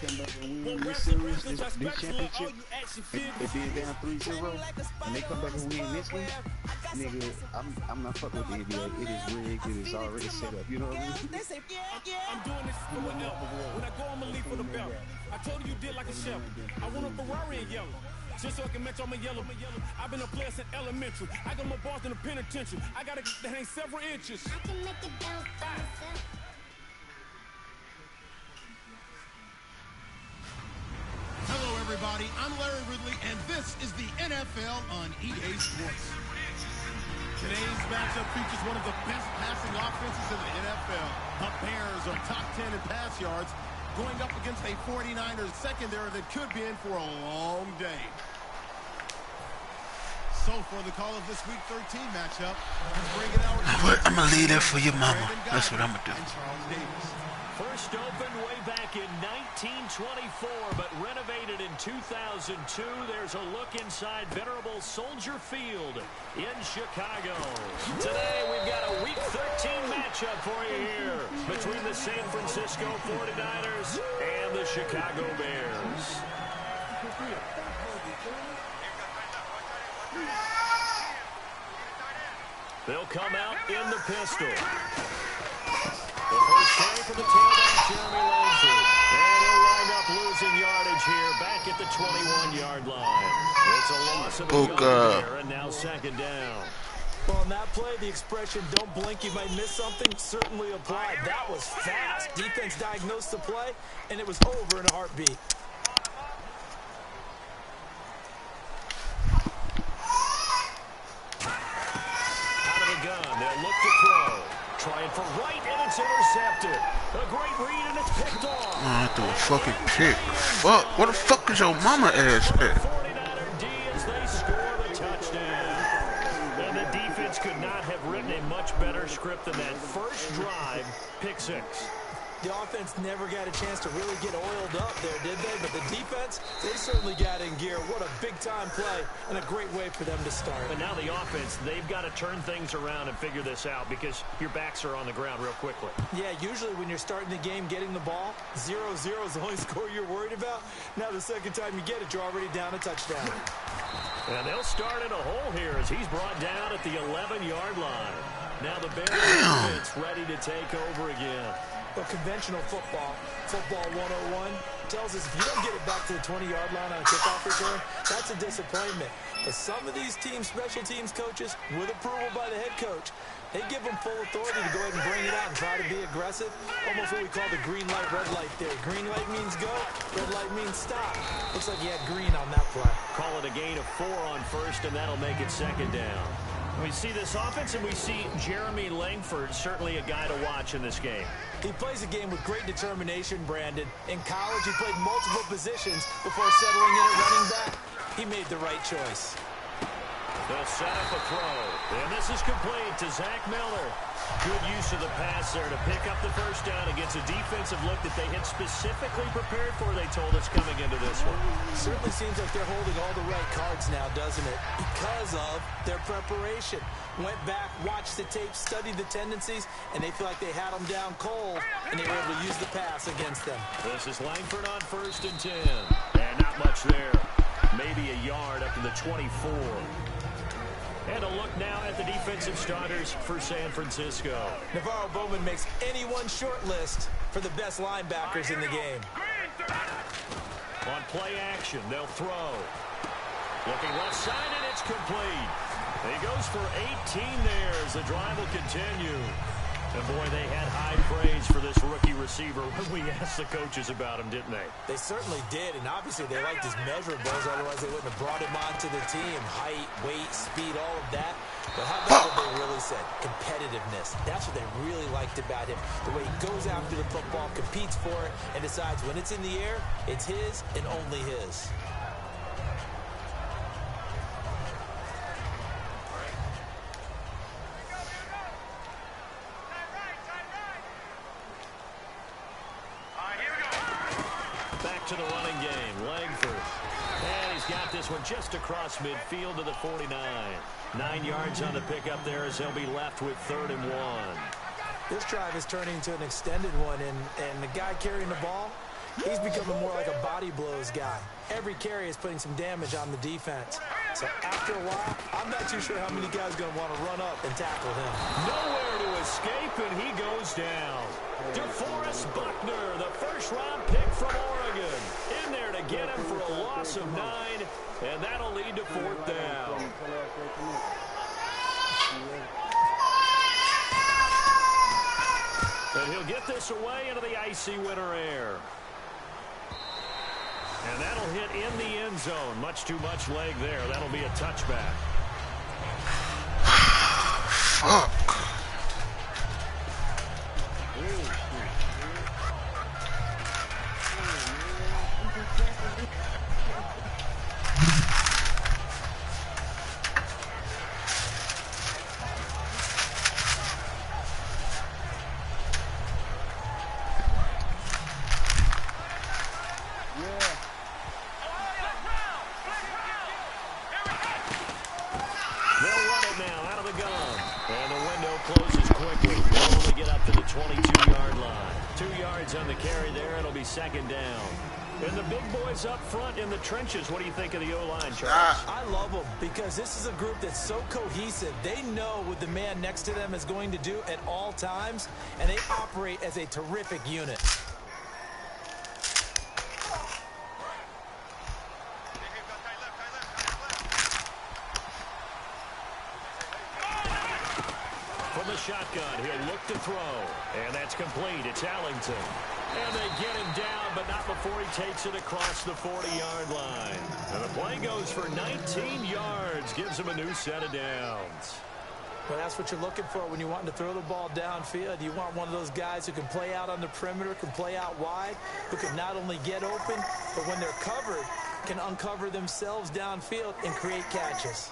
come back and win this series, this championship, they being down 3-0, and they come back and win this one, nigga, I'm not fucking with the NBA. It is rigged. It is already set up. You know what I mean? I'm doing this for one up. When I go, I'm gonna leave for the belt. I told you did like a chef. I want a Ferrari in yellow. Just so I can match all my yellow. I've been a player since elementary. I got more bars than a penitentiary. I got to hang several inches. I can make it bounce by myself. Hello, everybody. I'm Larry Ridley, and this is the NFL on EA Sports. Today's matchup features one of the best passing offenses in the NFL. The Bears are top 10 in pass yards, going up against a 49ers secondary that could be in for a long day. So for the call of this Week 13 matchup, let's bring it out. I'm going to leave that for your mama. That's what I'm going to do. First opened way back in 1924, but renovated in 2002. There's a look inside venerable Soldier Field in Chicago. Today, we've got a Week 13 matchup for you here between the San Francisco 49ers and the Chicago Bears. They'll come out in the pistol. The first carry for the tailback, Jeremy Langford. And he'll wind up losing yardage here back at the 21-yard line. It's a loss of a yard there, and now second down. Well, on that play, the expression, don't blink, you might miss something, certainly applied. That was fast. Defense diagnosed the play, and it was over in a heartbeat. Out of the gun, they'll look to throw. Trying for right, and it's intercepted. A great read, and it's picked off. I threw a fucking pick. Fuck. What the fuck is your mama ass at? 49er D as they score the touchdown. And the defense could not have written a much better script than that first drive, pick six. The offense never got a chance to really get oiled up there, did they? But the defense, they certainly got in gear. What a big-time play and a great way for them to start. But now the offense, they've got to turn things around and figure this out because your backs are on the ground real quickly. Yeah, usually when you're starting the game getting the ball, 0-0 is the only score you're worried about. Now the second time you get it, you're already down a touchdown. And they'll start in a hole here as he's brought down at the 11-yard line. Now the Bears defense ready to take over again. But conventional football 101, tells us if you don't get it back to the 20-yard line on a kickoff return, that's a disappointment. But some of these teams, special teams coaches, with approval by the head coach, they give them full authority to go ahead and bring it out and try to be aggressive. Almost what we call the green light, red light theory. Green light means go, red light means stop. Looks like you had green on that play. Call it a gain of 4 on first, and that'll make it second down. We see this offense, and we see Jeremy Langford, certainly a guy to watch in this game. He plays a game with great determination, Brandon. In college, he played multiple positions before settling in at running back. He made the right choice. They'll set up a throw, and this is complete to Zach Miller. Good use of the pass there to pick up the first down against a defensive look that they had specifically prepared for, they told us, coming into this one. Certainly seems like they're holding all the right cards now, doesn't it? Because of their preparation. Went back, watched the tape, studied the tendencies, and they feel like they had them down cold, and they were able to use the pass against them. This is Langford on 1st and 10. And not much there. Maybe a yard up to the 24. And a look now at the defensive starters for San Francisco. Navarro Bowman makes anyone's short list for the best linebackers in the game. On play action, they'll throw. Looking left side, and it's complete. He goes for 18 there as the drive will continue. And boy, they had high praise for this rookie receiver when we asked the coaches about him, didn't they? They certainly did, and obviously they liked his measurables, otherwise they wouldn't have brought him onto the team. Height, weight, speed, all of that. But how about what they really said? Competitiveness. That's what they really liked about him. The way he goes after the football, competes for it, and decides when it's in the air, it's his and only his. To the running game, Langford. And he's got this one just across midfield to the 49. 9 yards on the pickup there as they'll be left with 3rd and 1. This drive is turning into an extended one, and the guy carrying the ball, He's becoming more like a body blows guy. Every carry is putting some damage on the defense. So after a while, I'm not too sure how many guys are going to want to run up and tackle him. Nowhere to escape, and he goes down. DeForest Buckner, the first-round pick from Oregon. In there to get him for a loss of 9, and that'll lead to 4th down. And he'll get this away into the icy winter air. And that'll hit in the end zone. Much too much leg there. That'll be a touchback. Fuck. Second down. And the big boys up front in the trenches. What do you think of the O-line, Charles? I love them because this is a group that's so cohesive. They know what the man next to them is going to do at all times, and they operate as a terrific unit. From the shotgun, he'll look to throw. And that's complete. It's Allington. And they get him down, but not before he takes it across the 40-yard line. And the play goes for 19 yards. Gives him a new set of downs. Well, that's what you're looking for when you want to throw the ball downfield. You want one of those guys who can play out on the perimeter, can play out wide, who can not only get open, but when they're covered, can uncover themselves downfield and create catches.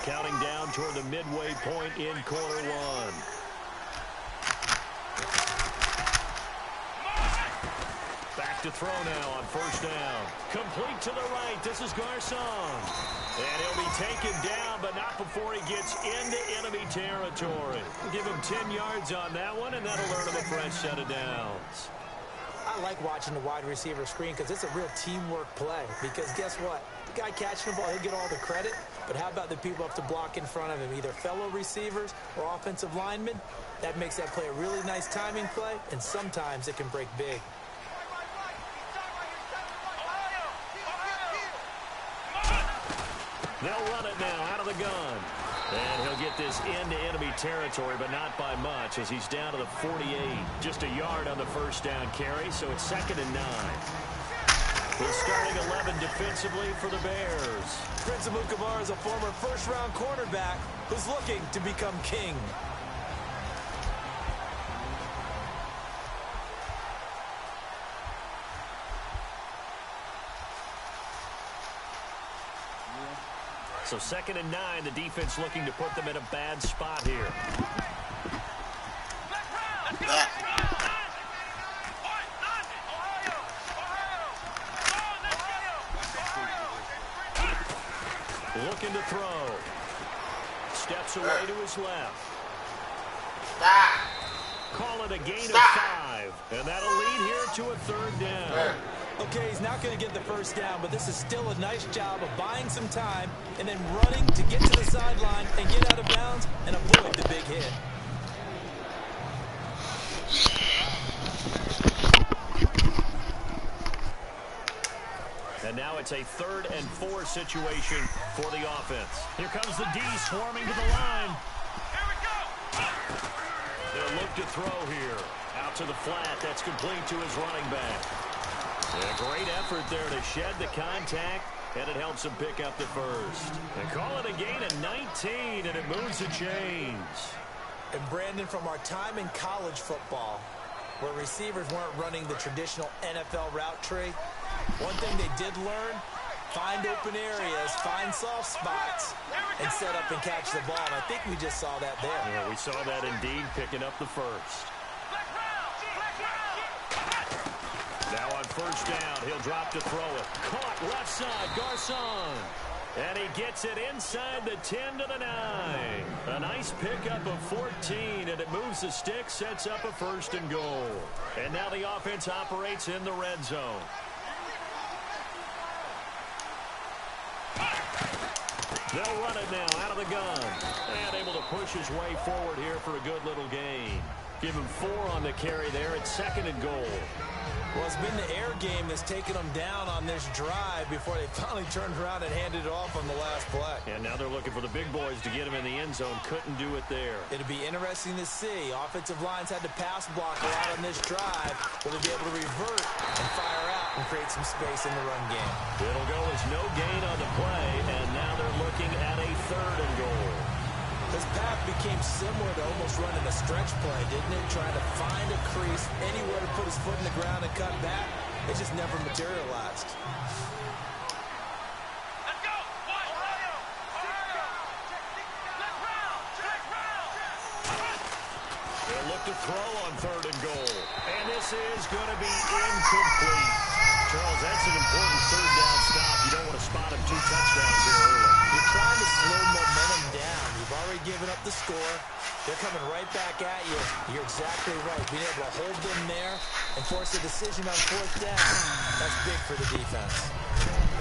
Counting down toward the midway point in quarter 1. Back to throw now on first down. Complete to the right. This is Garcon. And he'll be taken down, but not before he gets into enemy territory. Give him 10 yards on that one, and that'll earn him a fresh set of downs. I like watching the wide receiver screen because it's a real teamwork play. Because guess what? The guy catching the ball, he'll get all the credit. But how about the people have to block in front of him, either fellow receivers or offensive linemen? That makes that play a really nice timing play, and sometimes it can break big. They'll run it now out of the gun. And he'll get this into enemy territory, but not by much as he's down to the 48. Just a yard on the first down carry, so it's 2nd and 9. He's starting 11 defensively for the Bears. Prince Amukamara is a former first-round quarterback who's looking to become king. So 2nd and 9, the defense looking to put them in a bad spot here. Looking to throw. Steps away to his left. Call it a gain of 5. And that'll lead here to a 3rd down. Okay, he's not going to get the first down, but this is still a nice job of buying some time and then running to get to the sideline and get out of bounds and avoid the big hit. And now it's a 3rd and 4 situation for the offense. Here comes the D swarming to the line. Here we go. They'll look to throw here. Out to the flat. That's complete to his running back. And a great effort there to shed the contact, and it helps him pick up the first. And call it a gain of 19, and it moves the chains. And Brandon, from our time in college football, where receivers weren't running the traditional NFL route tree, one thing they did learn, find open areas, find soft spots, and set up and catch the ball. And I think we just saw that there. Yeah, we saw that indeed, picking up the first. Now on first down, he'll drop to throw it. Caught left side, Garcon. And he gets it inside the 10 to the 9. A nice pickup of 14, and it moves the stick, sets up a 1st and goal. And now the offense operates in the red zone. They'll run it now out of the gun. And able to push his way forward here for a good little gain. Give him 4 on the carry there at 2nd and goal. Well, it's been the air game that's taken them down on this drive before they finally turned around and handed it off on the last play. And now they're looking for the big boys to get him in the end zone. Couldn't do it there. It'll be interesting to see. Offensive lines had to pass block a lot on this drive. Will they be able to revert and fire out and create some space in the run game? It'll go as no gain on the play, and now they're looking at a 3rd and goal. This path became similar to almost running a stretch play, didn't it? Trying to find a crease, anywhere to put his foot in the ground and cut back. It just never materialized. Let's go! They'll look to throw on 3rd and goal. And this is going to be incomplete. Charles, that's an important 3rd down stop. You don't want to spot him 2 touchdowns here early. You're trying to slow momentum down. You've already given up the score. They're coming right back at you. You're exactly right. Being able to hold them there and force a decision on 4th down, that's big for the defense.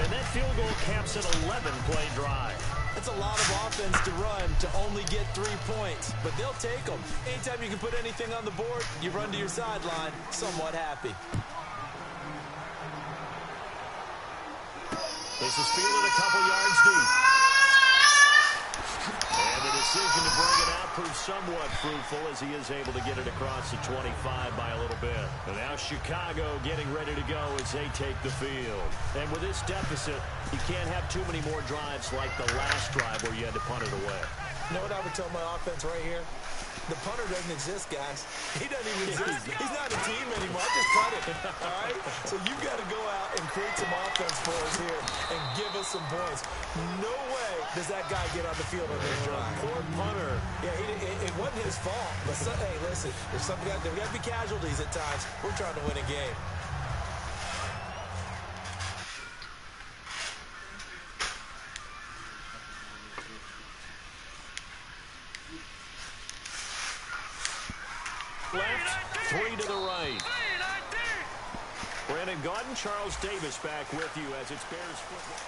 And that field goal caps an 11-play drive. It's a lot of offense to run to only get 3 points, but they'll take them. Anytime you can put anything on the board, you run to your sideline somewhat happy. This is fielded a couple yards deep. And the decision to bring it out proves somewhat fruitful as he is able to get it across the 25 by a little bit. And now Chicago getting ready to go as they take the field. And with this deficit, you can't have too many more drives like the last drive where you had to punt it away. You know what I would tell my offense right here? The punter doesn't exist, guys. He doesn't even exist. He's not a team anymore. I just cut it, all right? So you've got to go out and create some offense for us here and give us some points. No way does that guy get on the field on this drive. Poor punter. Yeah, it wasn't his fault. But, hey, listen, there's got to be casualties at times. We're trying to win a game. Left, 3 to the right. Brandon Gaudin, Charles Davis back with you as it's Bears football.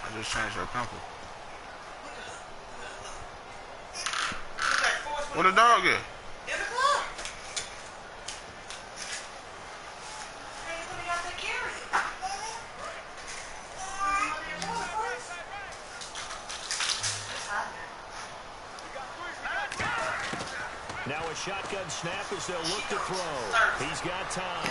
I just changed her pencil. Where the dog at? In the club. Hey, you putting out the carry? Now a shotgun snap as they'll look to throw. He's got time.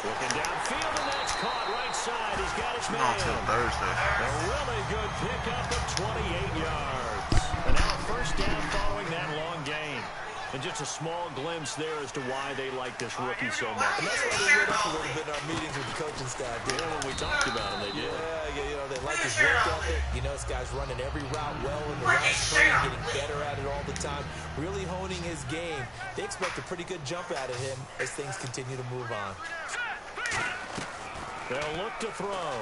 Looking downfield, and that's caught right side. He's got his man. Until Thursday. A really good pickup of 28 yards. And now a 1st down following that long gain. And just a small glimpse there as to why they like this rookie so much. And that's why they lit up a little bit in our meetings with the coaching staff. Yeah, when we talked about him, they did. Yeah, you know, they like his work ethic. You know, this guy's running every route well in the right spring, getting better at it all the time, really honing his game. They expect a pretty good jump out of him as things continue to move on. They'll look to throw.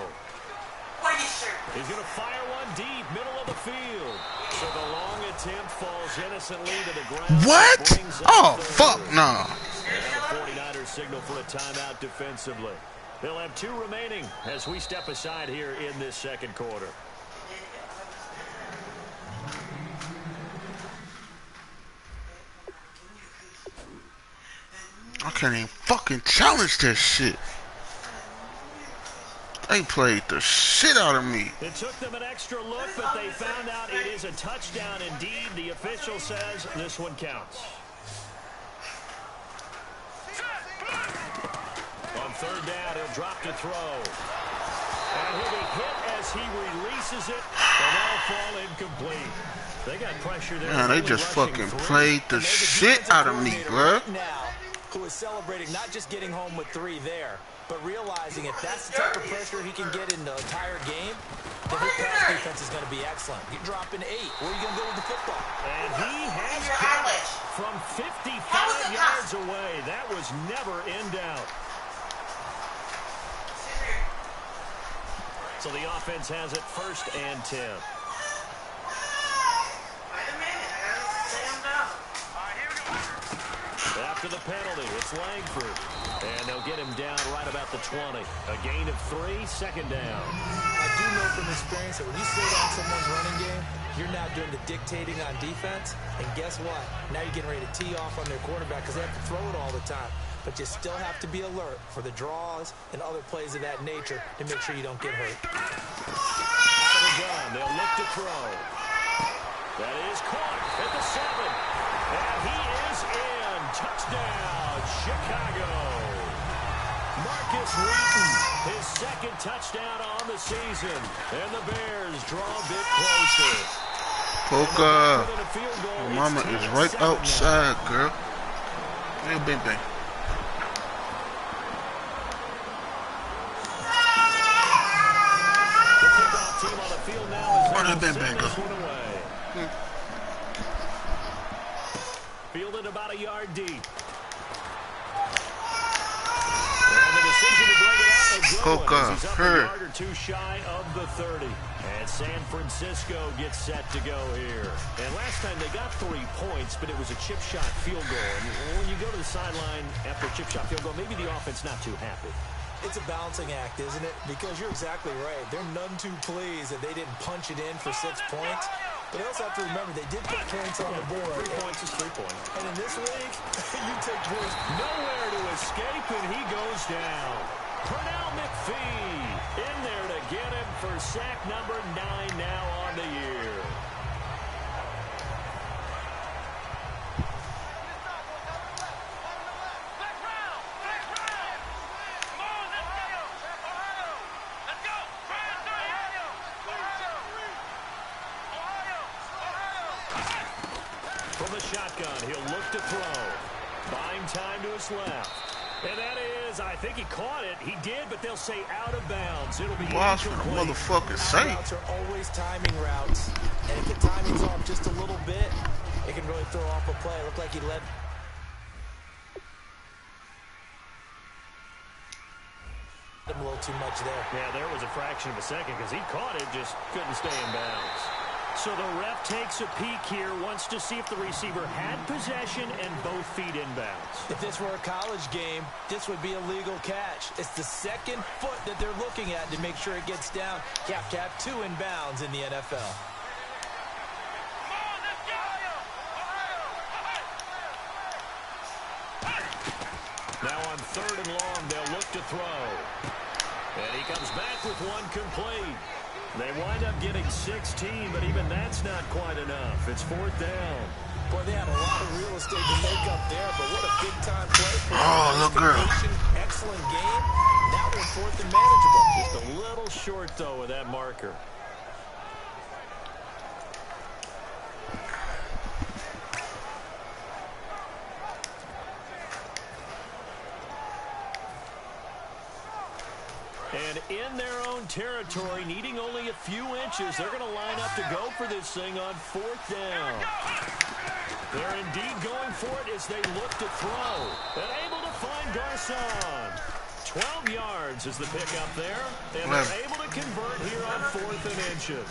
He's going to fire one deep, middle of the field. So the long attempt falls innocently to the ground. What? Oh, fuck no. And the 49ers signal for a timeout defensively. They'll have 2 remaining as we step aside here in this 2nd quarter. I can't even fucking challenge this shit. They played the shit out of me. It took them an extra look, but they found out it is a touchdown indeed. The official says this one counts. On 3rd down, he'll drop to throw. And he'll be hit as he releases it, and that'll fall incomplete. They got pressure there. Man, they just fucking played the shit out of me, bruh. Now, who is celebrating not just getting home with 3 there, but realizing if that's the type of pressure he can get in the entire game, then his pass defense is going to be excellent. You're dropping 8. Where are you going to go with the football? And he has got it from 55 yards away. That was never in doubt. So the offense has it 1st and 10. Wait a minute. I gotta say him down. All right, here we go. After the penalty, it's Langford. And they'll get him down right about the 20. A gain of 3, 2nd down. I do know from experience that when you slow down someone's running game, you're now doing the dictating on defense. And guess what? Now you're getting ready to tee off on their quarterback because they have to throw it all the time. But you still have to be alert for the draws and other plays of that nature to make sure you don't get hurt. Out of the gun, they'll look to throw. That is caught at the 7. And he is in. Touchdown, Chicago. Marcus Wheaton, his 2nd touchdown on the season. And the Bears draw a bit closer. Polka. Your mama is right outside, girl. Hey, bang bang. The kickoff team on the field now is Where that bang bang go? Fielded about a yard deep. And the decision to bring it out, a good Polka, one, as he's up a her. yard or 2 shy of the 30. And San Francisco gets set to go here. And last time they got 3 points, but it was a chip shot field goal. And when you go to the sideline after a chip shot field goal, maybe the offense not too happy. It's a balancing act, isn't it? Because you're exactly right. They're none too pleased that they didn't punch it in for 6 points. But they also have to remember they did put points on the board. 3 points is 3 points. And in this league, you take points. Nowhere to escape, and he goes down. Pernell McPhee in there to get him for sack number 9 now on the year. From the shotgun, he'll look to throw. Buying time to his left. And that is, I think he caught it. He did, but they'll say out of bounds. It'll be Watch what the motherfucker say. Routes are always timing routes. And if the timing's off just a little bit, it can really throw off a play. It looked like he led him a little too much there. Yeah, there was a fraction of a second because he caught it, just couldn't stay in bounds. So the ref takes a peek here, wants to see if the receiver had possession and both feet inbounds. If this were a college game, this would be a legal catch. It's the 2nd foot that they're looking at to make sure it gets down. Cap, 2 inbounds in the NFL. Now on 3rd and long, they'll look to throw. And he comes back with 1 complete. They wind up getting 16, but even that's not quite enough. It's 4th down. Boy, they had a lot of real estate to make up there, but what a big-time play. Oh, look, girl. Excellent game. Now they're 4th and manageable. Just a little short, though, with that marker. And in their own territory, needing only a few inches, they're going to line up to go for this thing on 4th down. They're indeed going for it as they look to throw. And able to find Garcon. 12 yards is the pickup there. And they're able to convert here on 4th and inches.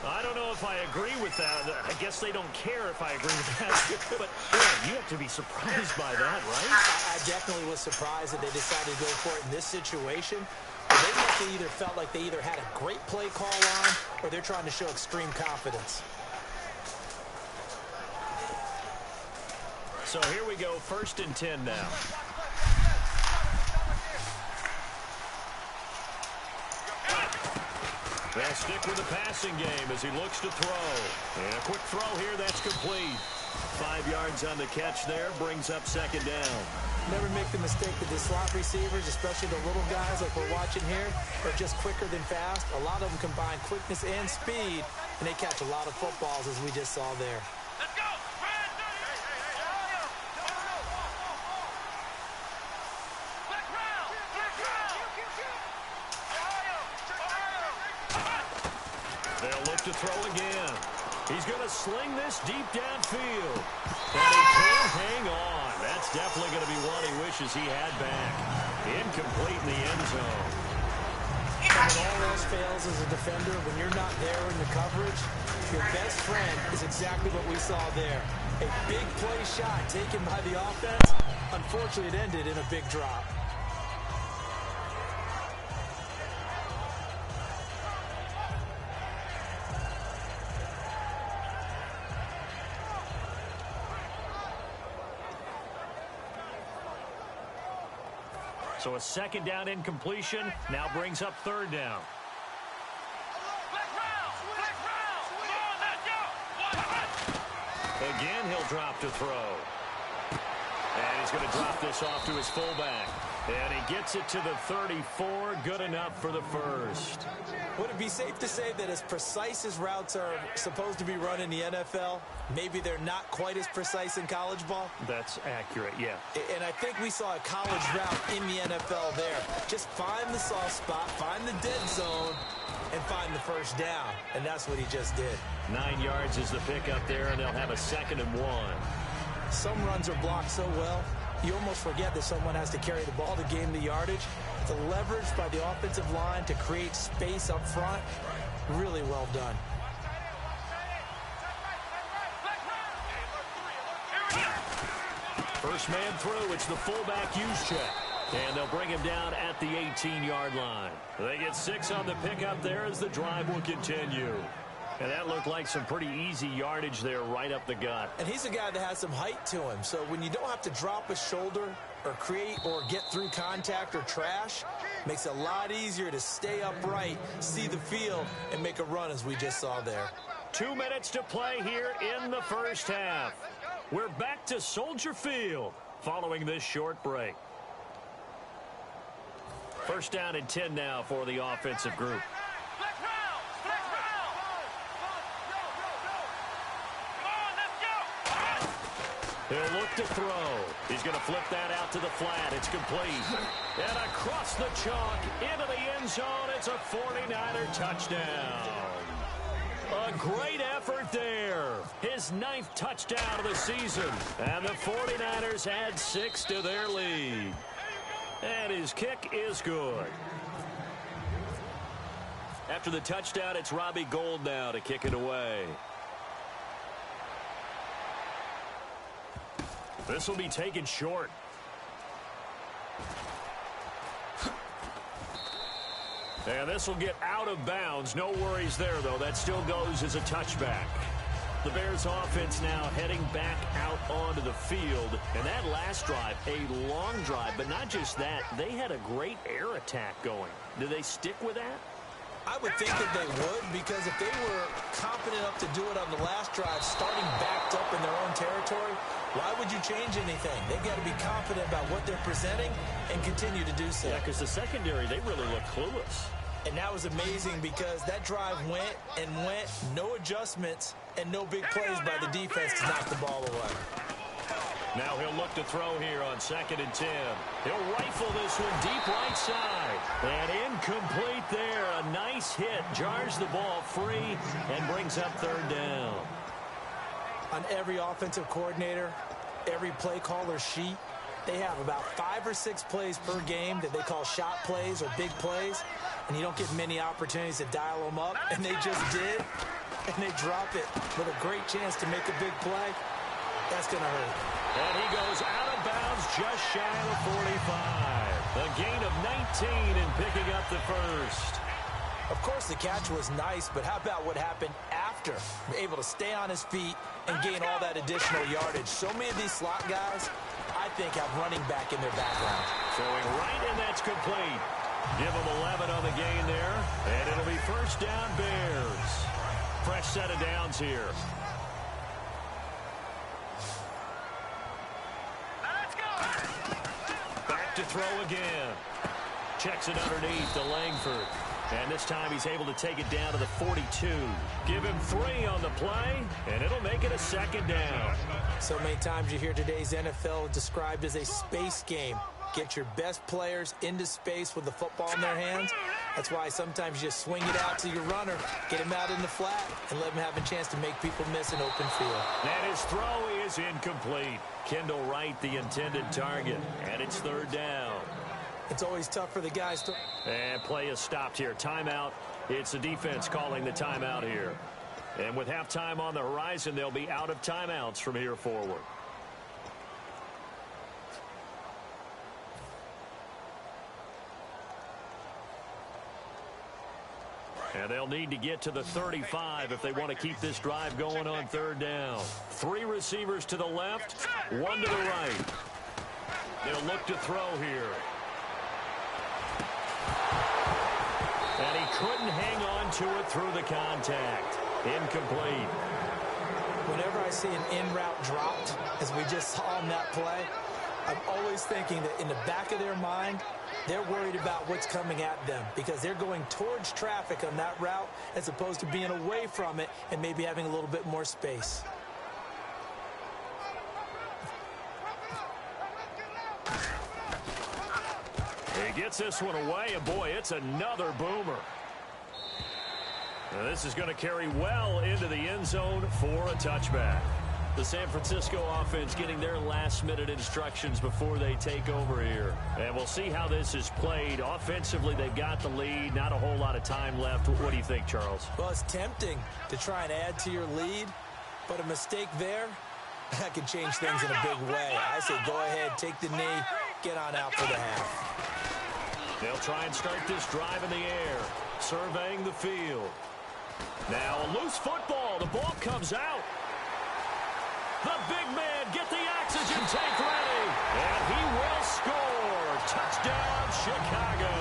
I don't know if I agree with that. I guess they don't care if I agree with that. But you have to be surprised by that, right? I definitely was surprised that they decided to go for it in this situation. They must have either felt like they either had a great play call on or they're trying to show extreme confidence. So here we go, 1st and 10 now. They'll stick with the passing game as he looks to throw. And a quick throw here, that's complete. 5 yards on the catch there, brings up 2nd down. Never make the mistake that the slot receivers, especially the little guys like we're watching here, are just quicker than fast. A lot of them combine quickness and speed, and they catch a lot of footballs as we just saw there. Let's go! They'll look to throw again. He's going to sling this deep downfield. And he can't hang on. That's definitely going to be one he wishes he had back. Incomplete in the end zone. And when all else fails as a defender, when you're not there in the coverage, your best friend is exactly what we saw there. A big play shot taken by the offense. Unfortunately, it ended in a big drop. So a second down incompletion now brings up third down. Again, he'll drop to throw. And he's going to drop this off to his fullback. And he gets it to the 34. Good enough for the first. Would it be safe to say that as precise as routes are supposed to be run in the NFL, maybe they're not quite as precise in college ball? That's accurate, yeah. And I think we saw a college route in the NFL there. Just find the soft spot, find the dead zone, and find the first down. And that's what he just did. 9 yards is the pickup there, and they'll have a 2nd and 1. Some runs are blocked so well, you almost forget that someone has to carry the ball to gain the yardage. The leverage by the offensive line to create space up front, really well done. First man through, it's the fullback use check. And they'll bring him down at the 18-yard line. They get 6 on the pickup there as the drive will continue. And that looked like some pretty easy yardage there right up the gut. And he's a guy that has some height to him. So when you don't have to drop a shoulder or create or get through contact or trash, makes it a lot easier to stay upright, see the field, and make a run as we just saw there. 2 minutes to play here in the first half. We're back to Soldier Field following this short break. First down and 10 now for the offensive group. He'll look to throw. He's going to flip that out to the flat. It's complete. And across the chalk into the end zone. It's a 49er touchdown. A great effort there. His 9th touchdown of the season. And the 49ers add 6 to their lead. And his kick is good. After the touchdown, it's Robbie Gould now to kick it away. This will be taken short. And this will get out of bounds. No worries there, though. That still goes as a touchback. The Bears offense now heading back out onto the field. And that last drive, a long drive, but not just that. They had a great air attack going. Do they stick with that? I would think that they would, because if they were confident enough to do it on the last drive, starting backed up in their own territory, why would you change anything? They've got to be confident about what they're presenting and continue to do so. Yeah, because the secondary, they really look clueless. And that was amazing because that drive went and went, no adjustments, and no big plays by the defense to knock the ball away. Now he'll look to throw here on 2nd and 10. He'll rifle this one deep right side. And incomplete there. A nice hit. Jars the ball free and brings up 3rd down. On every offensive coordinator, every play caller sheet, they have about 5 or 6 plays per game that they call shot plays or big plays. And you don't get many opportunities to dial them up. And they just did. And they drop it with a great chance to make a big play. That's going to hurt. And he goes out of bounds just shy of 45. A gain of 19 and picking up the first. Of course, the catch was nice, but how about what happened after? Able to stay on his feet and gain all that additional yardage. So many of these slot guys, I think, have running back in their background. Throwing right, and that's complete. Give him 11 on the gain there, and it'll be first down Bears. Fresh set of downs here. Back to throw again. Checks it underneath to Langford. And this time he's able to take it down to the 42. Give him 3 on the play, and it'll make it a 2nd down. So many times you hear today's NFL described as a space game. Get your best players into space with the football in their hands. That's why sometimes you just swing it out to your runner, get him out in the flat, and let him have a chance to make people miss an open field. And his throw is incomplete. Kendall Wright, the intended target, and it's 3rd down. It's always tough for the guys to... And play is stopped here. Timeout. It's the defense calling the timeout here. And with halftime on the horizon, they'll be out of timeouts from here forward. And they'll need to get to the 35 if they want to keep this drive going on third down. 3 receivers to the left, 1 to the right. They'll look to throw here. And he couldn't hang on to it through the contact. Incomplete. Whenever I see an in-route dropped, as we just saw on that play, I'm always thinking that in the back of their mind, they're worried about what's coming at them because they're going towards traffic on that route as opposed to being away from it and maybe having a little bit more space. He gets this one away, and boy, it's another boomer. Now this is going to carry well into the end zone for a touchback. The San Francisco offense getting their last-minute instructions before they take over here. And we'll see how this is played. Offensively, they've got the lead. Not a whole lot of time left. What do you think, Charles? Well, it's tempting to try and add to your lead, but a mistake there, that could change things in a big way. I say go ahead, take the knee, get on out for the half. They'll try and start this drive in the air, surveying the field. Now a loose football. The ball comes out. The big man, get the oxygen tank ready. And he will score. Touchdown, Chicago.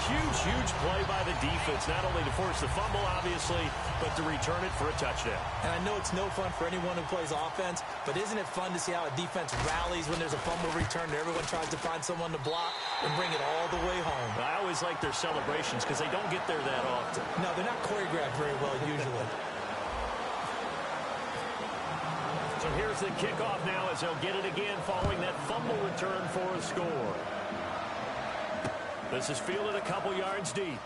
Huge, huge play by the defense, not only to force the fumble, obviously, but to return it for a touchdown. And I know it's no fun for anyone who plays offense, but isn't it fun to see how a defense rallies when there's a fumble return and everyone tries to find someone to block and bring it all the way home? I always like their celebrations because they don't get there that often. No, they're not choreographed very well usually. So here's the kickoff now as they'll get it again following that fumble return for a score. This is fielded a couple yards deep.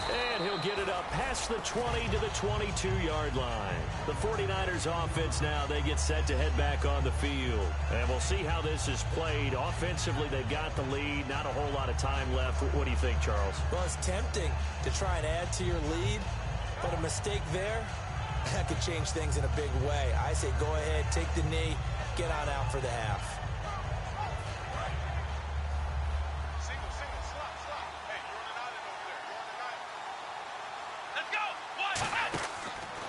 And he'll get it up past the 20 to the 22-yard line. The 49ers offense now, they get set to head back on the field. And we'll see how this is played. Offensively, they've got the lead. Not a whole lot of time left. What do you think, Charles? Well, it's tempting to try and add to your lead, but a mistake there, that could change things in a big way. I say go ahead, take the knee, get on out for the half.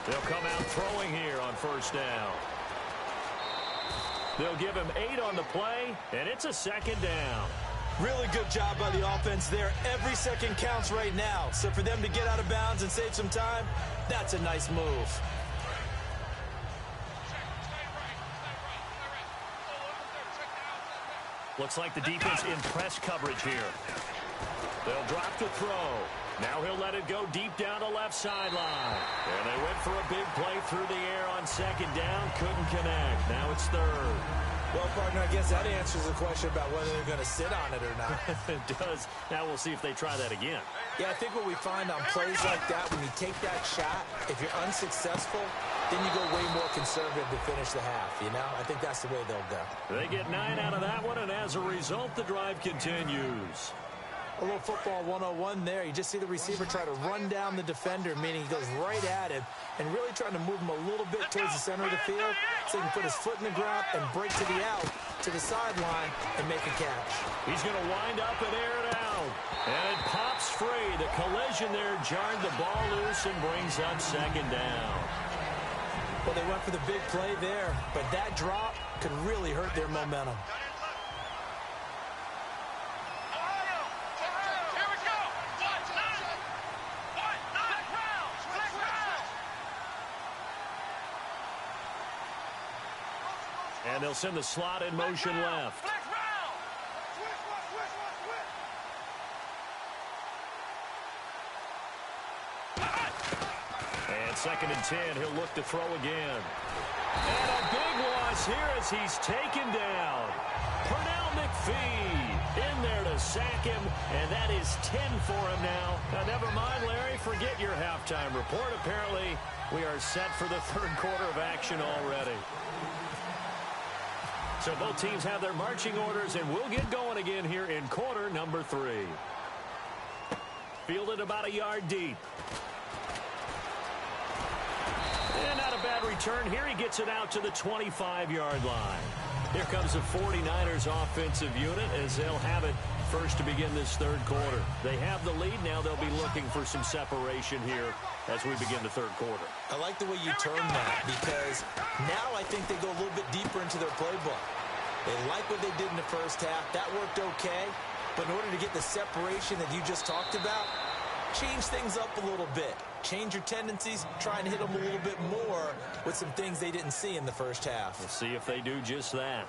They'll come out throwing here on first down. They'll give him 8 on the play, and it's a second down. Really good job by the offense there. Every second counts right now. So for them to get out of bounds and save some time, that's a nice move. Looks like the defense in press coverage here. They'll drop the throw. Now he'll let it go deep down the left sideline. And they went for a big play through the air on second down. Couldn't connect. Now it's third. Well, partner, I guess that answers the question about whether they're going to sit on it or not. It does. Now we'll see if they try that again. Yeah, I think what we find on plays like that, when you take that shot, if you're unsuccessful, then you go way more conservative to finish the half, you know? I think that's the way they'll go. They get 9 out of that one, and as a result, the drive continues. A little football 101 there. You just see the receiver try to run down the defender, meaning he goes right at him and really trying to move him a little bit towards the center of the field so he can put his foot in the ground and break to the out, to the sideline, and make a catch. He's going to wind up and air it out. And it pops free. The collision there jarred the ball loose and brings up second down. Well, they went for the big play there, but that drop could really hurt their momentum. And they'll send the slot in motion left. And 2nd and 10, he'll look to throw again. And a big loss here as he's taken down. Pernell McPhee in there to sack him, and that is 10 for him now. Now, never mind, Larry, forget your halftime report. Apparently, we are set for the third quarter of action already. So both teams have their marching orders, and we'll get going again here in quarter number 3. Fielded about a yard deep. And not a bad return here. He gets it out to the 25-yard line. Here comes the 49ers offensive unit as they'll have it first to begin this third quarter. They have the lead. Now they'll be looking for some separation here as we begin the third quarter. I like the way you term that because now I think they go a little bit deeper into their playbook. They like what they did in the first half. That worked okay. But in order to get the separation that you just talked about, change things up a little bit. Change your tendencies. Try and hit them a little bit more with some things they didn't see in the first half. We'll see if they do just that.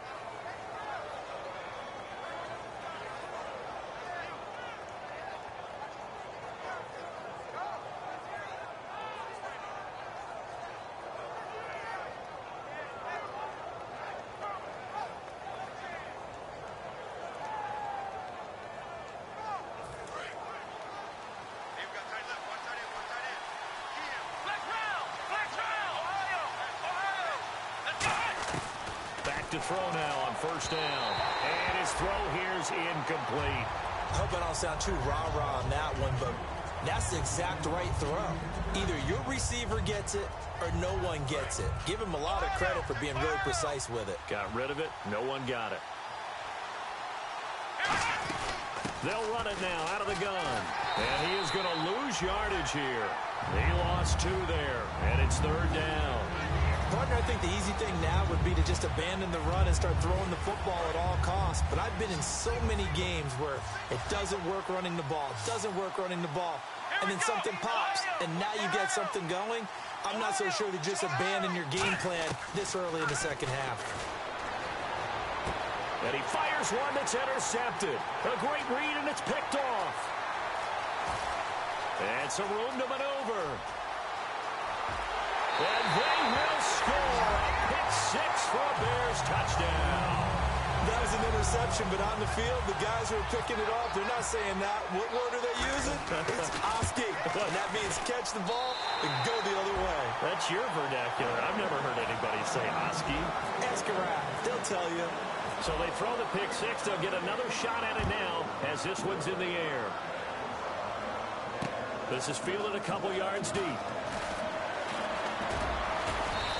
To throw now on first down. And his throw here's incomplete. I hope I don't sound too rah-rah on that one, but that's the exact right throw. Either your receiver gets it or no one gets it. Give him a lot of credit for being really precise with it. Got rid of it. No one got it. They'll run it now out of the gun. And he is going to lose yardage here. He lost 2 there, and it's third down. Partner, I think the easy thing now would be to just abandon the run and start throwing the football at all costs. But I've been in so many games where it doesn't work running the ball, and then something pops, and now you get something going. I'm not so sure to just abandon your game plan this early in the second half. And he fires one that's intercepted. A great read, and it's picked off. And some room to maneuver. And they will score a pick 6 for a Bears touchdown. That was an interception, but on the field, the guys who are picking it off, they're not saying that. What word are they using? It's Oski. And that means catch the ball and go the other way. That's your vernacular. I've never heard anybody say Oski. Ask around. They'll tell you. So they throw the pick 6. They'll get another shot at it now as this one's in the air. This is fielded a couple yards deep.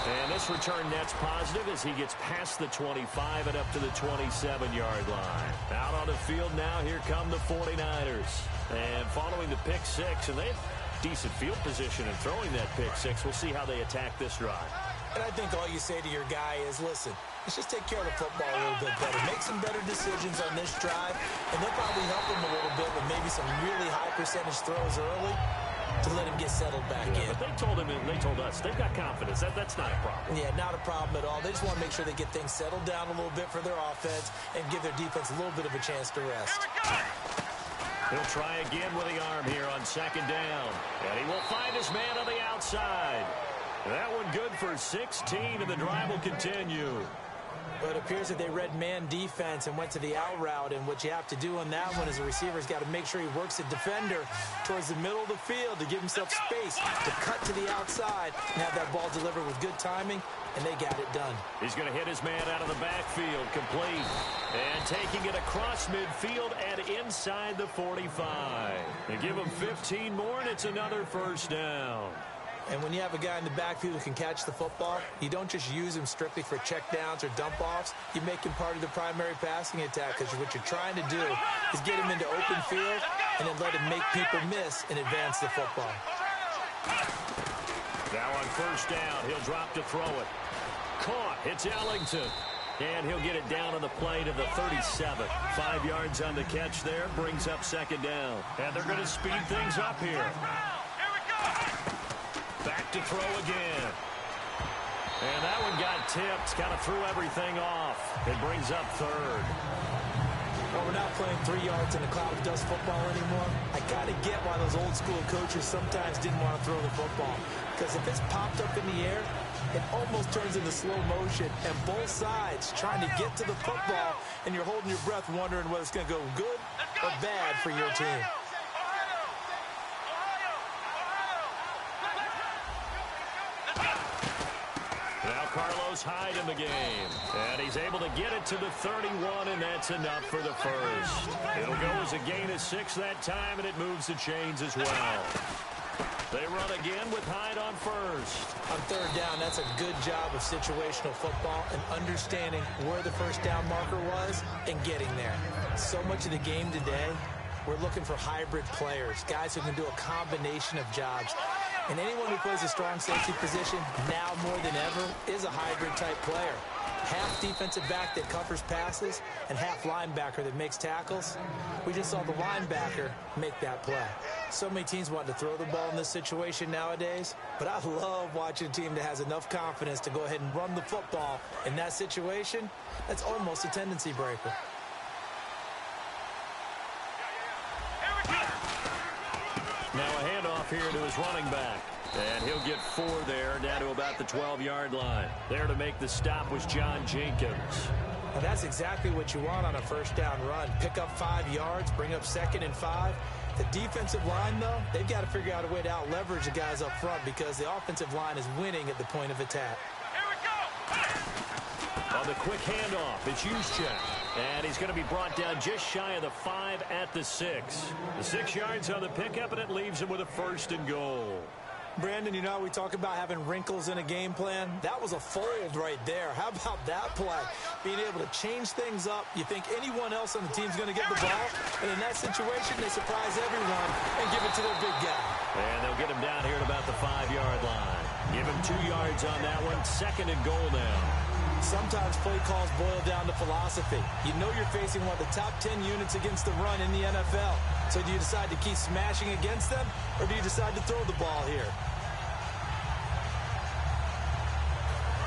And this return net's positive as he gets past the 25 and up to the 27-yard line. Out on the field now, here come the 49ers. And following the pick 6, and they have decent field position in throwing that pick 6. We'll see how they attack this drive. And I think all you say to your guy is, listen, let's just take care of the football a little bit better. Make some better decisions on this drive, and they'll probably help him a little bit with maybe some really high percentage throws early to let him get settled back in. But they told him, and they told us, they've got confidence. That's not a problem. Yeah, not a problem at all. They just want to make sure they get things settled down a little bit for their offense and give their defense a little bit of a chance to rest. He'll try again with the arm here on second down. And he will find his man on the outside. That one good for 16, and the drive will continue. But it appears that they read man defense and went to the out route, and what you have to do on that one is the receiver's got to make sure he works the defender towards the middle of the field to give himself space to cut to the outside and have that ball delivered with good timing, and they got it done. He's going to hit his man out of the backfield, complete. And taking it across midfield and inside the 45. They give him 15 more, and it's another first down. And when you have a guy in the backfield who can catch the football, you don't just use him strictly for checkdowns or dump-offs. You make him part of the primary passing attack, because what you're trying to do is get him into open field and then let him make people miss and advance the football. Now on first down, he'll drop to throw it. Caught. It's Ellington. And he'll get it down on the play to the 37. 5 yards on the catch there. Brings up second down. And they're going to speed things up here. Back to throw again. And that one got tipped. Kind of threw everything off. It brings up third. Well, we're not playing 3 yards in a cloud of dust football anymore. I got to get why those old school coaches sometimes didn't want to throw the football. Because if it's popped up in the air, it almost turns into slow motion. And both sides trying to get to the football, and you're holding your breath wondering whether it's going to go good or bad for your team. Carlos Hyde in the game. And he's able to get it to the 31, and that's enough for the first. It'll go as a gain of 6 that time, and it moves the chains as well. They run again with Hyde on first. On third down, that's a good job of situational football and understanding where the first down marker was and getting there. So much of the game today, we're looking for hybrid players, guys who can do a combination of jobs. And anyone who plays a strong safety position, now more than ever, is a hybrid-type player. Half defensive back that covers passes and half linebacker that makes tackles. We just saw the linebacker make that play. So many teams want to throw the ball in this situation nowadays, but I love watching a team that has enough confidence to go ahead and run the football in that situation. That's almost a tendency breaker. Now a handoff here to his running back. And he'll get 4 there, down to about the 12-yard line. There to make the stop was John Jenkins. And that's exactly what you want on a first down run. Pick up 5 yards, bring up 2nd and 5. The defensive line, though, they've got to figure out a way to out-leverage the guys up front because the offensive line is winning at the point of attack. On the quick handoff, it's Juszczyk. And he's going to be brought down just shy of the 5 at the 6. The 6 yards on the pickup, and it leaves him with a 1st and goal. Brandon, you know how we talk about having wrinkles in a game plan? That was a fold right there. How about that play? Being able to change things up. You think anyone else on the team's going to get the ball, and in that situation, they surprise everyone and give it to their big guy. And they'll get him down here at about the 5-yard line. Give him 2 yards on that one. 2nd and goal now. Sometimes play calls boil down to philosophy. You know you're facing one of the top 10 units against the run in the NFL. So do you decide to keep smashing against them, or do you decide to throw the ball here?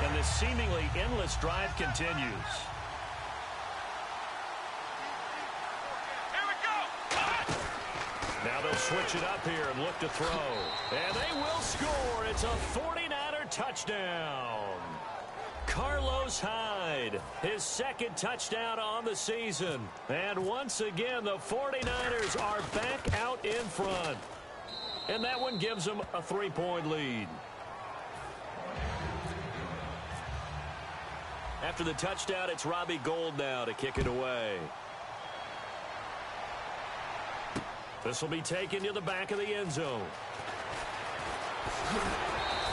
And this seemingly endless drive continues. Here we go. Now they'll switch it up here and look to throw. And they will score. It's a 49er touchdown. Carlos Hyde, his 2nd touchdown on the season. And once again, the 49ers are back out in front. And that one gives them a 3-point lead. After the touchdown, it's Robbie Gould now to kick it away. This will be taken to the back of the end zone.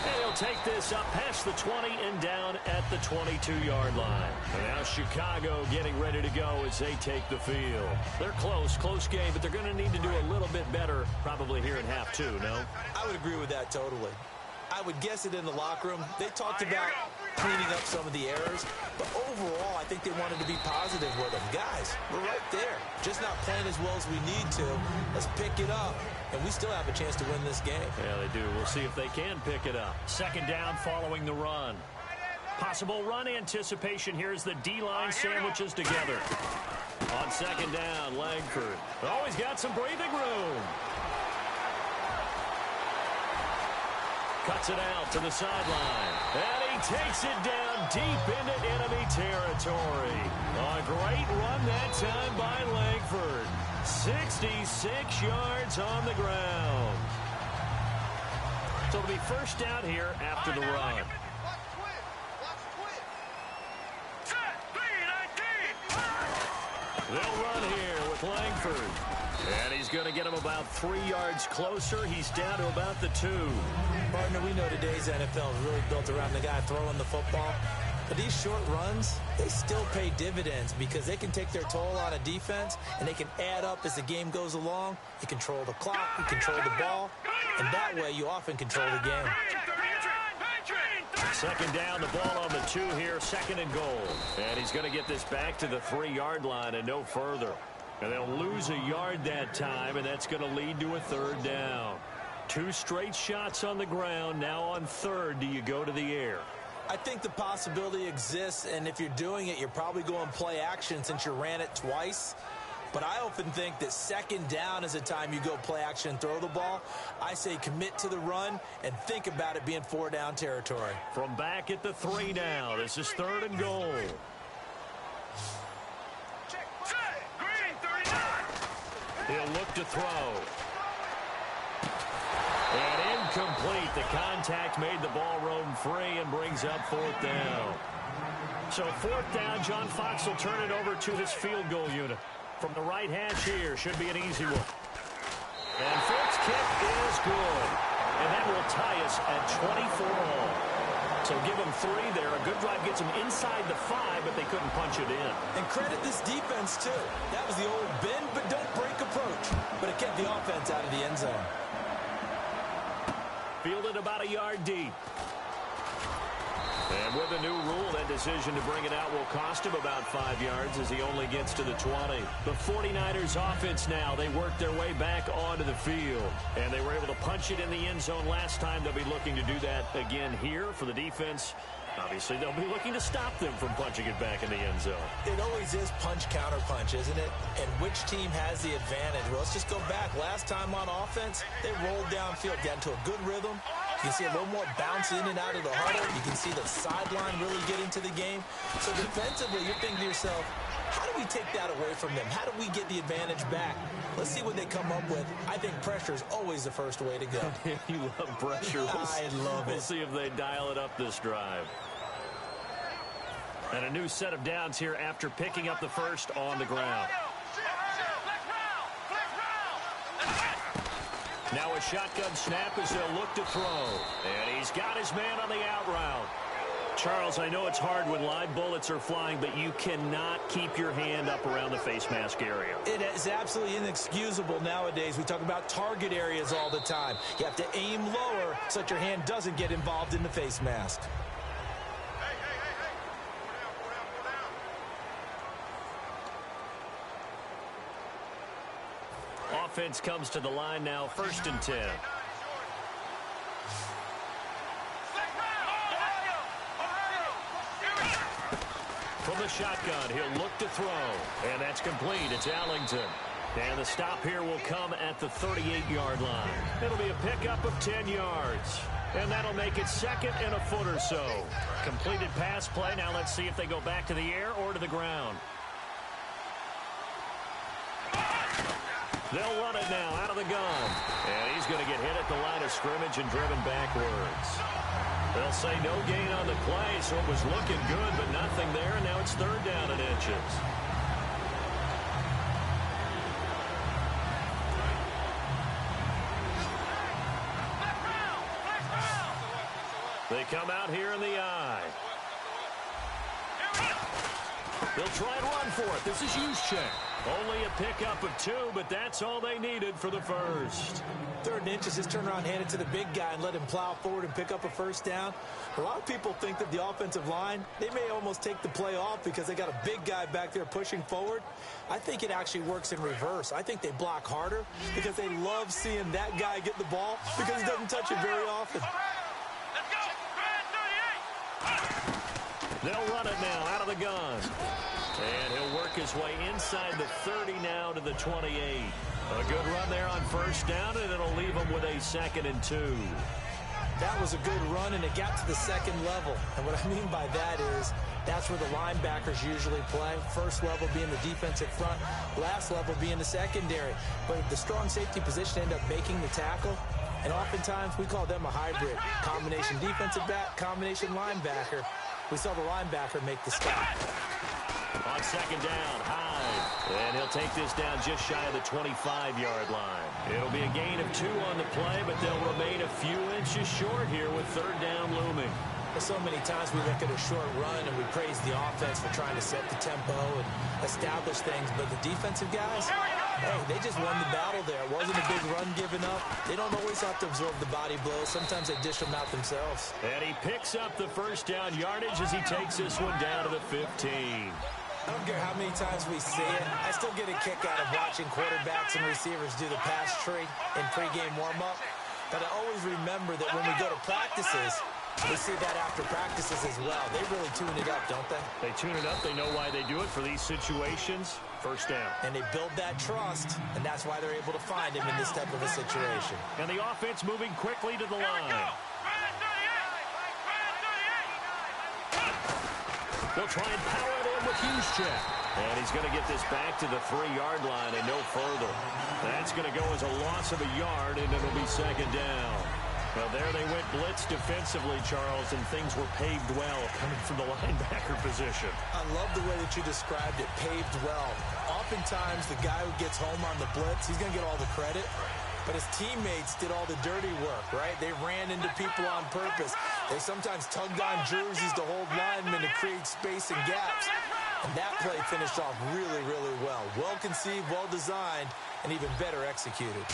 And he'll take this up past the 20 and down at the 22-yard line. And now Chicago getting ready to go as they take the field. They're close game, but they're going to need to do a little bit better probably here in half 2, no? I would agree with that totally. I would guess it in the locker room. They talked about cleaning up some of the errors, but overall, I think they wanted to be positive with them. Guys, we're right there. Just not playing as well as we need to. Let's pick it up, and we still have a chance to win this game. Yeah, they do. We'll see if they can pick it up. 2nd down following the run. Possible run anticipation. Here's the D-line sandwiches together. On 2nd down, Langford. Oh, he's got some breathing room. Cuts it out to the sideline. And he takes it down deep into enemy territory. A great run that time by Langford. 66 yards on the ground. So it'll be 1st down here after the run. They'll run here with Langford. And he's going to get him about 3 yards closer. He's down to about the 2. Partner, we know today's NFL is really built around the guy throwing the football. But these short runs, they still pay dividends because they can take their toll on a defense, and they can add up as the game goes along. You control the clock, you control the ball, and that way you often control the game. 2nd down, the ball on the 2 here, 2nd and goal. And he's going to get this back to the 3-yard line and no further. And they'll lose a yard that time, and that's going to lead to a 3rd down. 2 straight shots on the ground. Now on 3rd, do you go to the air? I think the possibility exists, and if you're doing it, you're probably going play action since you ran it twice. But I often think that 2nd down is a time you go play action and throw the ball. I say commit to the run and think about it being 4-down territory. From back at the 3 now, this is 3rd and goal. He'll look to throw. And incomplete. The contact made the ball roam free and brings up 4th down. So 4th down, John Fox will turn it over to his field goal unit. From the right hash here, should be an easy one. And Ford's kick is good. And that will tie us at 24 all. So give them 3 there. A good drive gets them inside the 5, but they couldn't punch it in. And credit this defense, too. That was the old bend but don't break approach. But it kept the offense out of the end zone. Fielded about a yard deep. And with the new rule, that decision to bring it out will cost him about 5 yards as he only gets to the 20. The 49ers offense now, they worked their way back onto the field. And they were able to punch it in the end zone last time. They'll be looking to do that again here for the defense. Obviously, they'll be looking to stop them from punching it back in the end zone. It always is punch-counter-punch, isn't it? And which team has the advantage? Well, let's just go back. Last time on offense, they rolled downfield, got into a good rhythm. You can see a little more bounce in and out of the huddle. You can see the sideline really get into the game. So defensively, you're thinking to yourself, how do we take that away from them? How do we get the advantage back? Let's see what they come up with. I think pressure is always the first way to go. You love pressure. I love it. We'll see if they dial it up this drive. And a new set of downs here after picking up the first on the ground. Now a shotgun snap as they'll look to throw. And he's got his man on the out route. Charles, I know it's hard when live bullets are flying, but you cannot keep your hand up around the face mask area. It is absolutely inexcusable nowadays. We talk about target areas all the time. You have to aim lower so that your hand doesn't get involved in the face mask. Offense comes to the line now, 1st and 10. From the shotgun, he'll look to throw. And that's complete. It's Allington. And the stop here will come at the 38-yard line. It'll be a pickup of 10 yards. And that'll make it 2nd and a foot or so. Completed pass play. Now let's see if they go back to the air or to the ground. They'll run it now out of the gun. And he's going to get hit at the line of scrimmage and driven backwards. They'll say no gain on the play, so it was looking good, but nothing there, and now it's 3rd down and inches. They come out here in the eye. They'll try and run for it. This is Juszczyk. Only a pickup of 2, but that's all they needed for the first. 3rd and inches, just turn around, hand it to the big guy, and let him plow forward and pick up a 1st down. A lot of people think that the offensive line, they may almost take the play off because they got a big guy back there pushing forward. I think it actually works in reverse. I think they block harder because they love seeing that guy get the ball because he doesn't touch it very often. They'll run it now out of the gun. And he'll work his way inside the 30 now to the 28. A good run there on 1st down, and it'll leave him with a 2nd and 2. That was a good run, and it got to the 2nd level. And what I mean by that is that's where the linebackers usually play. 1st level being the defensive front, last level being the secondary. But the strong safety position end up making the tackle. And oftentimes we call them a hybrid. Combination defensive back, combination linebacker. We saw the linebacker make the stop. On 2nd down, Hyde. And he'll take this down just shy of the 25-yard line. It'll be a gain of 2 on the play, but they'll remain a few inches short here with 3rd down looming. So many times we look at a short run and we praise the offense for trying to set the tempo and establish things, but the defensive guys, hey, they just won the battle there. It wasn't a big run given up. They don't always have to absorb the body blows. Sometimes they dish them out themselves. And he picks up the 1st down yardage as he takes this one down to the 15. I don't care how many times we see it. I still get a kick out of watching quarterbacks and receivers do the pass tree in pregame warm-up. But I always remember that when we go to practices, we see that after practices as well. They really tune it up, don't they? They tune it up. They know why they do it for these situations. 1st down. And they build that trust, and that's why they're able to find him in this type of a situation. And the offense moving quickly to the line. They'll try and power it in with Juszczyk. And he's going to get this back to the 3-yard line and no further. That's going to go as a loss of a yard, and it'll be 2nd down. Well, there they went blitz defensively, Charles, and things were paved well coming from the linebacker position. I love the way that you described it, paved well. Oftentimes, the guy who gets home on the blitz, he's going to get all the credit, but his teammates did all the dirty work, right? They ran into people on purpose. They sometimes tugged on jerseys to hold linemen to create space and gaps. And that play finished off really, really well. Well-conceived, well-designed, and even better executed.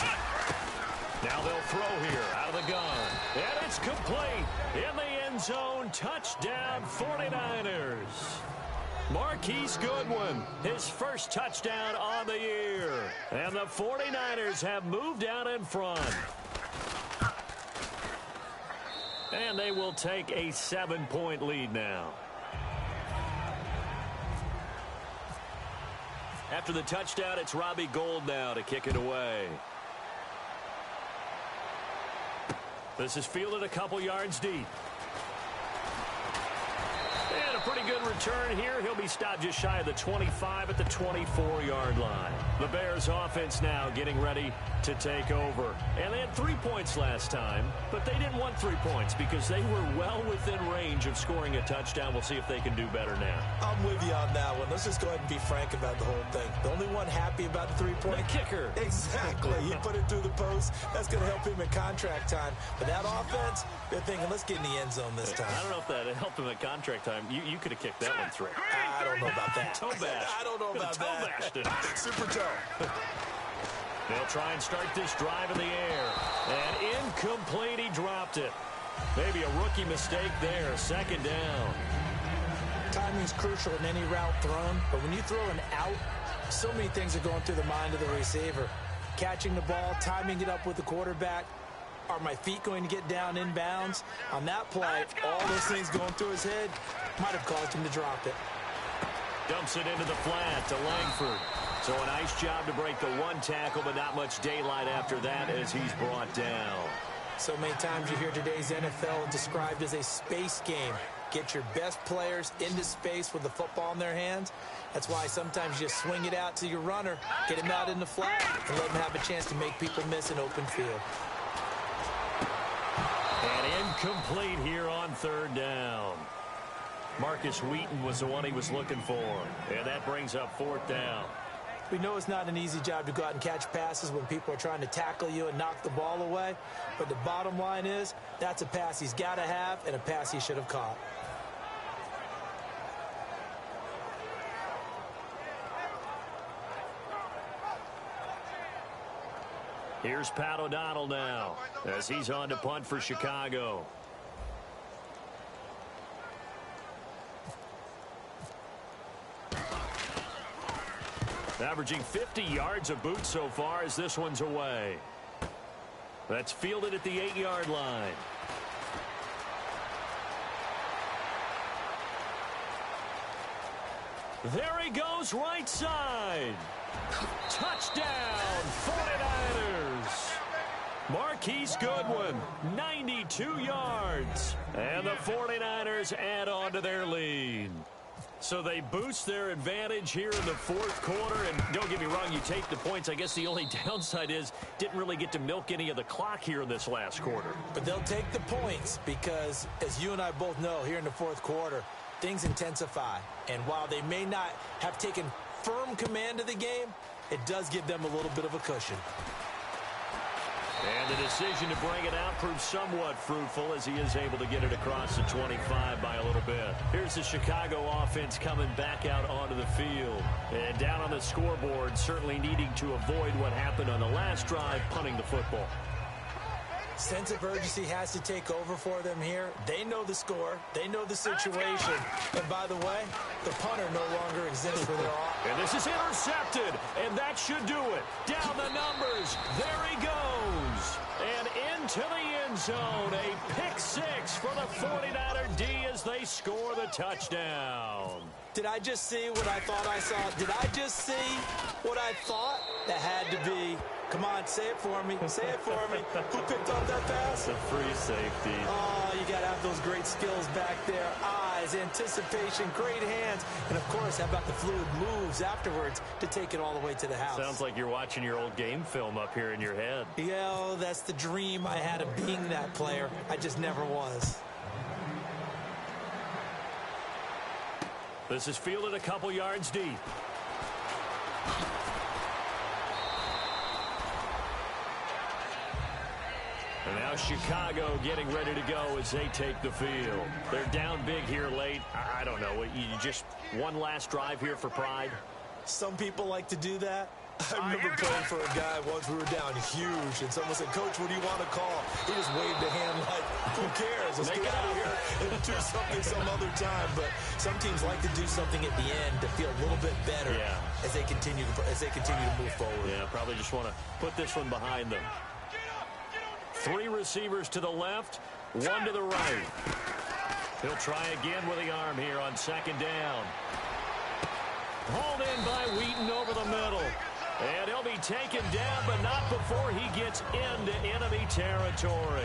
Now they'll throw here out of the gun. And it's complete. In the end zone, touchdown 49ers. Marquise Goodwin, his first touchdown on the year. And the 49ers have moved out in front. And they will take a 7-point lead now. After the touchdown, it's Robbie Gould now to kick it away. This is fielded a couple yards deep. And a pretty good return here. He'll be stopped just shy of the 25 at the 24-yard line. The Bears offense now getting ready to take over. And they had 3 points last time, but they didn't want 3 points because they were well within range of scoring a touchdown. We'll see if they can do better now. I'm with you on that one. Let's just go ahead and be frank about the whole thing. The only one happy about the 3-point? The kicker. Exactly. He put it through the post. That's going to help him in contract time. But that offense, they're thinking, let's get in the end zone this time. I don't know if that helped him at contract time. You could have kicked that one through. I don't know about that. Toe bash. I don't know about that. Toe bashed it. Super toe. They'll try and start this drive in the air. And incomplete, he dropped it. Maybe a rookie mistake there. 2nd down. Timing is crucial in any route thrown, but when you throw an out, so many things are going through the mind of the receiver. Catching the ball, timing it up with the quarterback. Are my feet going to get down inbounds? On that play, all those things going through his head might have caused him to drop it. Dumps it into the flat to Langford. So a nice job to break the one tackle, but not much daylight after that as he's brought down. So many times you hear today's NFL described as a space game. Get your best players into space with the football in their hands. That's why sometimes you swing it out to your runner, get him out in the flat, and let him have a chance to make people miss an open field. And incomplete here on 3rd down. Marcus Wheaton was the one he was looking for. And that brings up 4th down. We know it's not an easy job to go out and catch passes when people are trying to tackle you and knock the ball away. But the bottom line is, that's a pass he's got to have and a pass he should have caught. Here's Pat O'Donnell now as he's on to punt for Chicago. Averaging 50 yards a boot so far as this one's away. That's fielded at the 8-yard line. There he goes, right side. Touchdown, 49ers. Marquise Goodwin, 92 yards. And the 49ers add on to their lead. So they boost their advantage here in the 4th quarter. And don't get me wrong, you take the points. I guess the only downside is didn't really get to milk any of the clock here in this last quarter. But they'll take the points because, as you and I both know, here in the 4th quarter, things intensify. And while they may not have taken firm command of the game, it does give them a little bit of a cushion. And the decision to bring it out proves somewhat fruitful as he is able to get it across the 25 by a little bit. Here's the Chicago offense coming back out onto the field. And down on the scoreboard, certainly needing to avoid what happened on the last drive, punting the football. Sense of urgency has to take over for them here. They know the score. They know the situation. And by the way, the punter no longer exists for their offense. And this is intercepted, and that should do it. Down the numbers. There he goes. And into the end zone. A pick 6 for the 49er D as they score the touchdown. Did I just see what I thought I saw? Did I just see what I thought? That had to be. Come on, say it for me. Say it for me. Who picked up that pass? It's a free safety. Oh, you got to have those great skills back there. eyes, anticipation, great hands, and, of course, how about the fluid moves afterwards to take it all the way to the house. Sounds like you're watching your old game film up here in your head. Yeah, oh, that's the dream I had of being that player. I just never was. This is fielded a couple yards deep. And now Chicago getting ready to go as they take the field. They're down big here late. I don't know. You just one last drive here for pride? Some people like to do that. I remember playing for a guy once. We were down huge, and someone said, "Coach, what do you want to call?" He just waved a hand like, "Who cares? Let's get out of here and do something some other time." But some teams like to do something at the end to feel a little bit better as they continue to move forward. Yeah, probably just want to put this one behind them. 3 receivers to the left, 1 to the right. He'll try again with the arm here on 2nd down. Hauled in by Wheaton over the middle. And he'll be taken down, but not before he gets into enemy territory.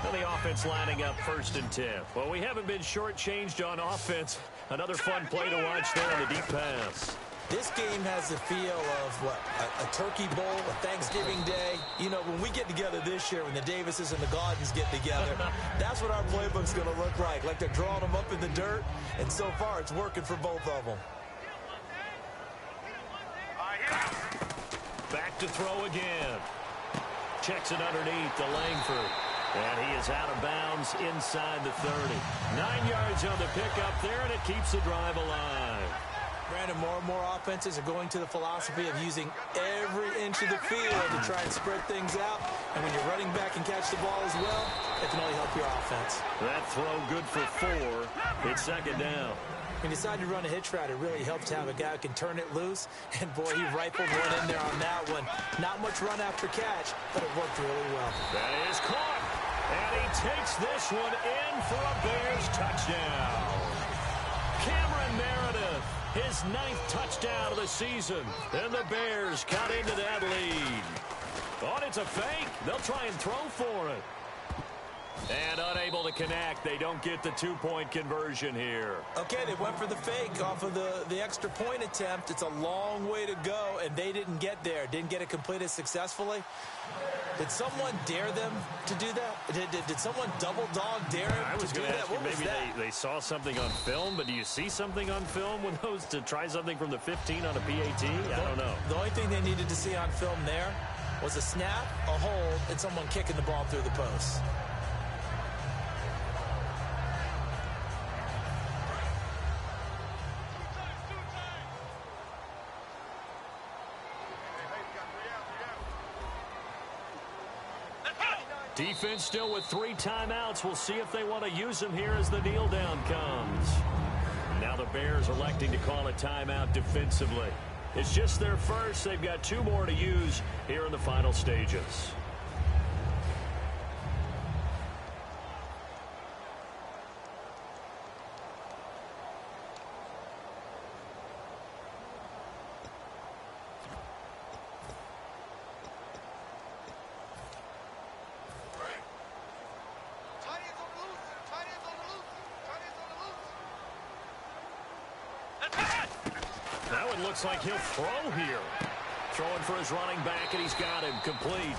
And the offense lining up 1st and 10. Well, we haven't been shortchanged on offense. Another fun play to watch there on the deep pass. This game has the feel of, what, a turkey bowl, a Thanksgiving day. You know, when we get together this year, when the Davises and the Gaudens get together, that's what our playbook's going to look like. Like they're drawing them up in the dirt, and so far it's working for both of them. Back to throw again. Checks it underneath to Langford. And he is out of bounds inside the 30. 9 yards on the pickup there, and it keeps the drive alive. Brandon, more and more offenses are going to the philosophy of using every inch of the field to try and spread things out. And when you're running back and catch the ball as well, it can only help your offense. That throw good for 4. It's 2nd down. When you decide to run a hitch route, it really helps to have a guy who can turn it loose. And, boy, he rifled one in there on that one. Not much run after catch, but it worked really well. That is caught. And he takes this one in for a Bears touchdown. Cameron Meredith, his 9th touchdown of the season. And the Bears cut into that lead. Oh, it's a fake. They'll try and throw for it. And unable to connect. They don't get the 2-point conversion here. Okay, they went for the fake off of the extra point attempt. It's a long way to go, and they didn't get there. Didn't get it completed successfully. Did someone dare them to do that? Did someone double dog dare them to do that? What was that? They saw something on film, but do you see something on film with those to try something from the 15 on a PAT? I don't know. The only thing they needed to see on film there was a snap, a hold, and someone kicking the ball through the post. Defense still with 3 timeouts. We'll see if they want to use them here as the kneel down comes. Now the Bears electing to call a timeout defensively. It's just their first. They've got 2 more to use here in the final stages. That one looks like he'll throw here. Throwing for his running back, and he's got him complete.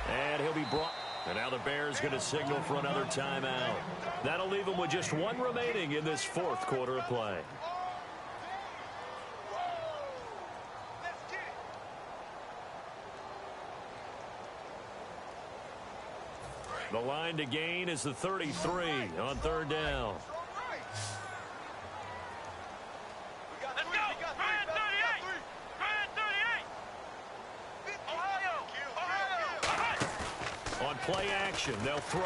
And he'll be brought. And now the Bears going to signal for another timeout. That'll leave them with just 1 remaining in this 4th quarter of play. The line to gain is the 33 on 3rd down. On play action, they'll throw.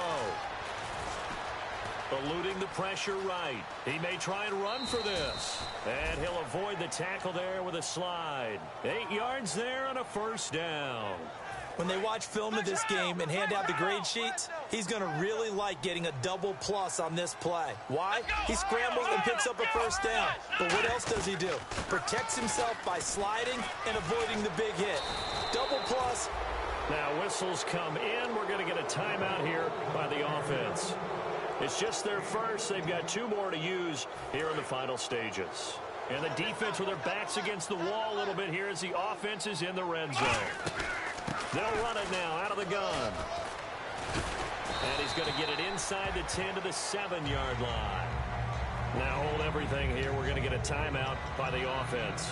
Eluding the pressure right. He may try and run for this. And he'll avoid the tackle there with a slide. 8 yards there and a 1st down. When they watch film of this game and hand out the grade sheets, he's going to really like getting a double plus on this play. Why? He scrambles and picks up a 1st down. But what else does he do? Protects himself by sliding and avoiding the big hit. Double plus. Now whistles come in. We're going to get a timeout here by the offense. It's just their first. They've got 2 more to use here in the final stages. And the defense with their backs against the wall a little bit here as the offense is in the red zone. They'll run it now out of the gun. And he's going to get it inside the 10 to the 7-yard line. Now hold everything here. We're going to get a timeout by the offense.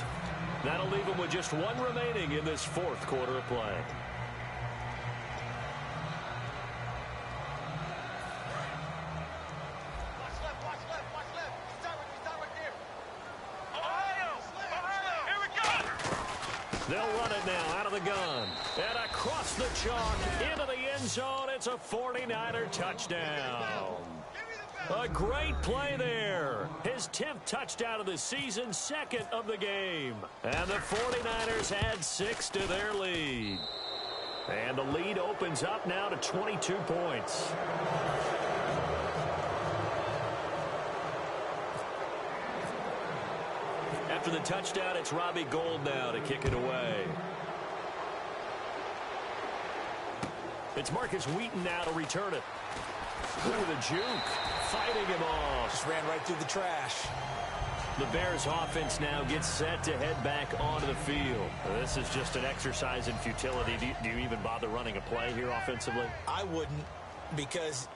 That'll leave them with just 1 remaining in this 4th quarter of play. They'll run it now out of the gun. And across the chalk into the end zone. It's a 49er touchdown. A great play there. His 10th touchdown of the season, 2nd of the game. And the 49ers add 6 to their lead. And the lead opens up now to 22 points. After the touchdown, it's Robbie Gould now to kick it away. It's Marcus Wheaton now to return it. Look at the juke. Fighting him off. Just ran right through the trash. The Bears offense now gets set to head back onto the field. This is just an exercise in futility. Do you even bother running a play here offensively? I wouldn't, because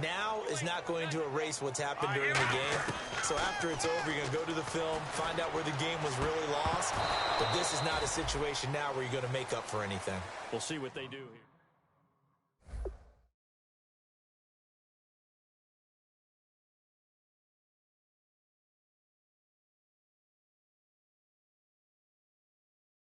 now is not going to erase what's happened during the game. So after it's over, you're going to go to the film, find out where the game was really lost. But this is not a situation now where you're going to make up for anything. We'll see what they do here.